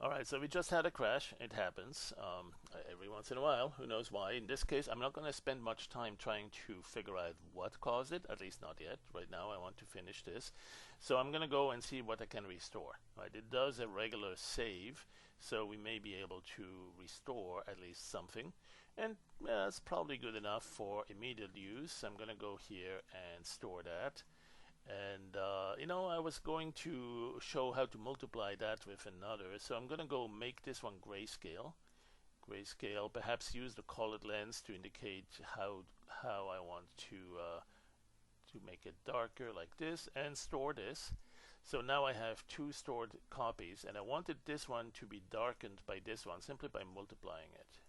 Alright, so we just had a crash. It happens every once in a while. Who knows why? In this case, I'm not going to spend much time trying to figure out what caused it, at least not yet. Right now, I want to finish this. So I'm going to go and see what I can restore. Right, it does a regular save, so we may be able to restore at least something. And that's probably good enough for immediate use. I'm going to go here and store that. And I was going to show how to multiply that with another, so I'm going to go make this one grayscale, perhaps use the colored lens to indicate how I want to make it darker like this, and store this. So now I have two stored copies, and I wanted this one to be darkened by this one simply by multiplying it.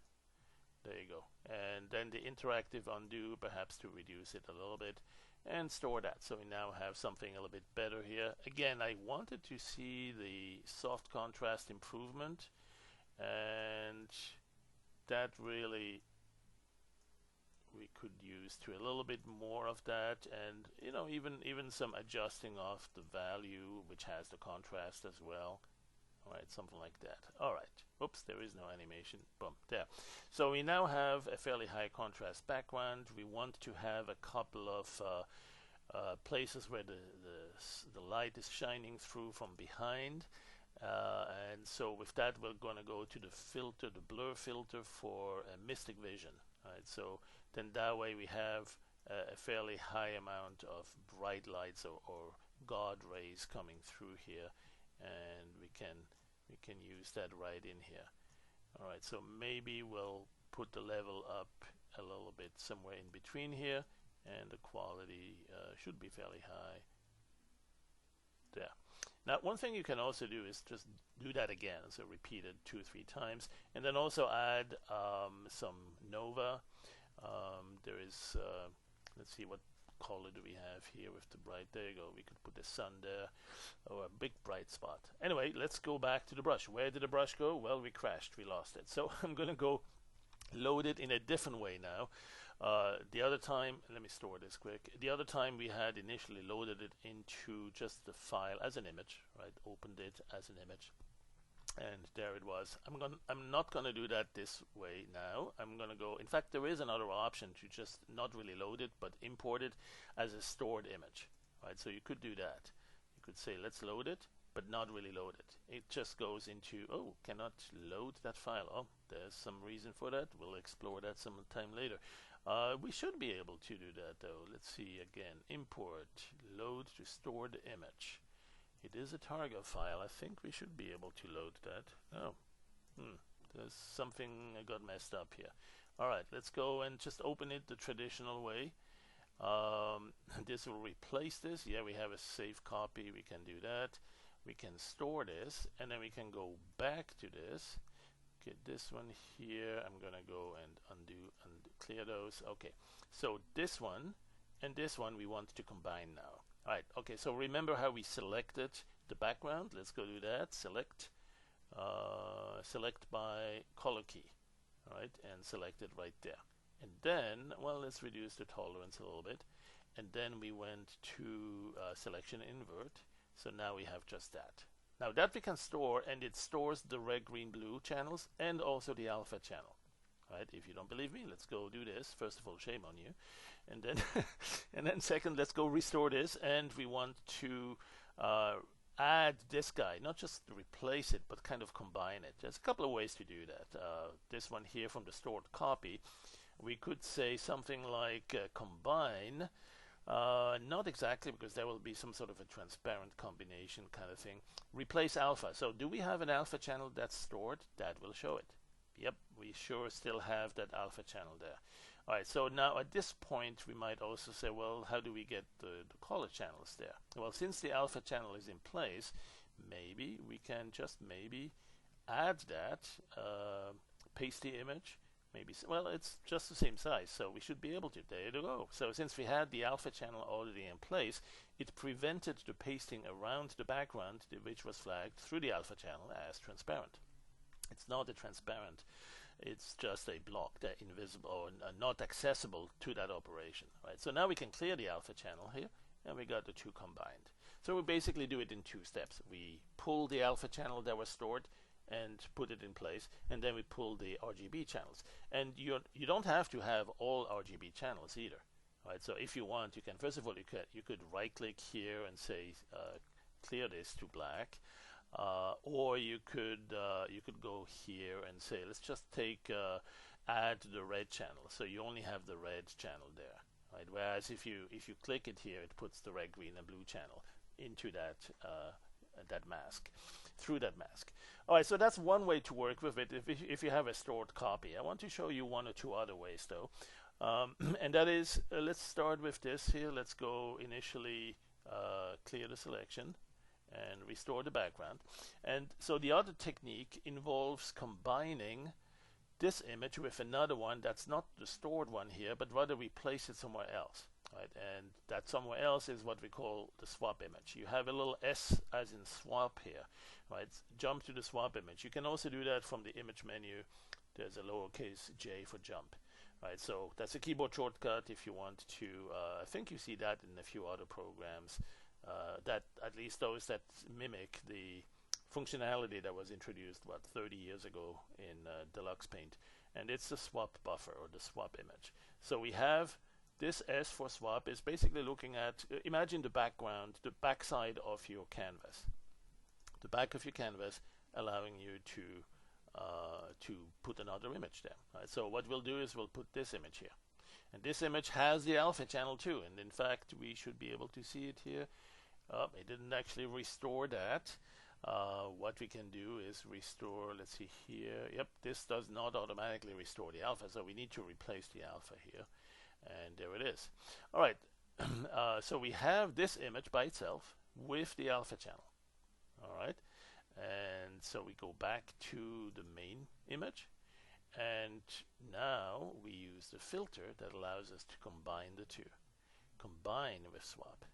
There you go. And then the interactive undo, perhaps to reduce it a little bit, and store that. So we now have something a little bit better here. Again, I wanted to see the soft contrast improvement, and that really we could use to a little bit more of that, and even some adjusting of the value, which has the contrast as well. All right, something like that. All right. Oops, there is no animation. Boom, there. So we now have a fairly high contrast background. We want to have a couple of places where the light is shining through from behind. And so with that, we're going to go to the filter, the blur filter for a mystic vision. All right, so then that way we have a fairly high amount of bright lights or God rays coming through here, and we can use that right in here. All right, so maybe we'll put the level up a little bit somewhere in between here, and the quality should be fairly high. There. Now, one thing you can also do is just do that again, so repeat it 2-3 times, and then also add some nova. There is, let's see, what color do we have here with the bright? There you go. We could put the sun there, or a big bright spot. Anyway, let's go back to the brush. Where did the brush go? Well, we crashed. We lost it. So I'm going to go load it in a different way now. The other time, let me store this quick. The other time we had initially loaded it into just the file as an image, right? Opened it as an image, and there it was. I'm not gonna do that this way now. I'm gonna go. In fact, there is another option to just not really load it, but import it as a stored image, right? So you could do that. You could say, let's load it, but not really load it. It just goes into, oh, cannot load that file. Oh, there's some reason for that. We'll explore that sometime later. We should be able to do that though. Let's see again. Import, load to stored image. It is a Targa file. I think we should be able to load that. Oh, there's something got messed up here. All right, let's go and just open it the traditional way. This will replace this. Yeah, we have a safe copy. We can do that. We can store this, and then we can go back to this. Get this one here. I'm gonna go and undo and clear those. Okay, so this one and this one we want to combine now. All right, okay, so remember how we selected the background. Let's go do that. Select by color key. All right, and select it right there. And then, well, let's reduce the tolerance a little bit. And then we went to selection invert. So now we have just that. Now that we can store, and it stores the red, green, blue channels and also the alpha channel. Right? If you don't believe me, let's go do this. First of all, shame on you. And then, and then second, let's go restore this. And we want to add this guy, not just replace it, but kind of combine it. There's a couple of ways to do that. This one here from the stored copy, we could say something like combine. Not exactly, because there will be some sort of a transparent combination kind of thing. Replace alpha. So do we have an alpha channel that's stored? That will show it. Yep, we sure still have that alpha channel there. All right, so now at this point we might also say, well, how do we get the color channels there? Well, since the alpha channel is in place, maybe we can just add that, paste the image. Maybe, well, it's just the same size, so we should be able to. There you go. So since we had the alpha channel already in place, it prevented the pasting around the background, which was flagged through the alpha channel as transparent. It's not a transparent, it's just a block that invisible or not accessible to that operation. Right. So now we can clear the alpha channel here, and we got the two combined. So we basically do it in two steps. We pull the alpha channel that was stored, and put it in place, and then we pull the RGB channels. And you don't have to have all RGB channels either, right? So if you want, you can, first of all, you could right click here and say clear this to black, or you could go here and say, let's just take add the red channel, so you only have the red channel there, right? Whereas if you click it here, it puts the red, green, and blue channel into that that mask, through that mask. All right, so that's one way to work with it if you have a stored copy. I want to show you one or two other ways though, and that is, let's start with this here. Let's go initially clear the selection and restore the background. And so the other technique involves combining this image with another one that's not the stored one here, but rather we place it somewhere else, right? And that somewhere else is what we call the swap image. You have a little S as in swap here, right? Jump to the swap image. You can also do that from the image menu. There's a lowercase j for jump, right? So that's a keyboard shortcut if you want to. I think you see that in a few other programs, that at least those that mimic the functionality that was introduced 30 years ago in Deluxe Paint, and it's the swap buffer or the swap image. So we have this S for swap is basically looking at, imagine the background, the backside of your canvas, the back of your canvas, allowing you to put another image there, right? So what we'll do is we'll put this image here, and this image has the alpha channel too, and in fact we should be able to see it here. It didn't actually restore that. What we can do is restore, let's see here, yep, this does not automatically restore the alpha, so we need to replace the alpha here, and there it is. All right, so we have this image by itself with the alpha channel. All right, and so we go back to the main image, and now we use the filter that allows us to combine the two, combine with swap.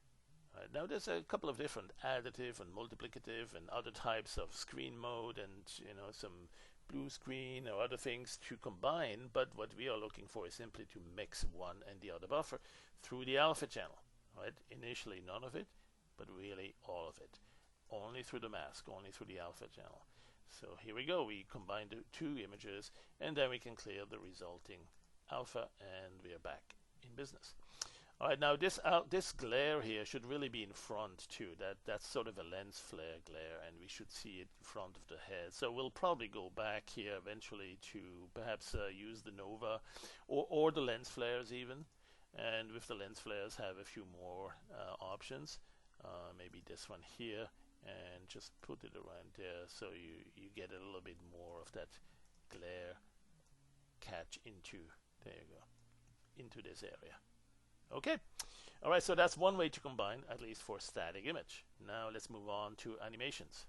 Now there's a couple of different additive and multiplicative and other types of screen mode, and some blue screen or other things to combine, but what we are looking for is simply to mix one and the other buffer through the alpha channel, right? Initially none of it, but really all of it, only through the mask, only through the alpha channel. So here we go, we combine the two images, and then we can clear the resulting alpha, and we are back in business. All right, now this glare here should really be in front too. That's sort of a lens flare glare, and we should see it in front of the head. So we'll probably go back here eventually to perhaps use the Nova or the lens flares even. And with the lens flares have a few more options. Maybe this one here, and just put it around there so you get a little bit more of that glare catch into, there you go, into this area. Okay, all right, so that's one way to combine, at least for static image. Now let's move on to animations.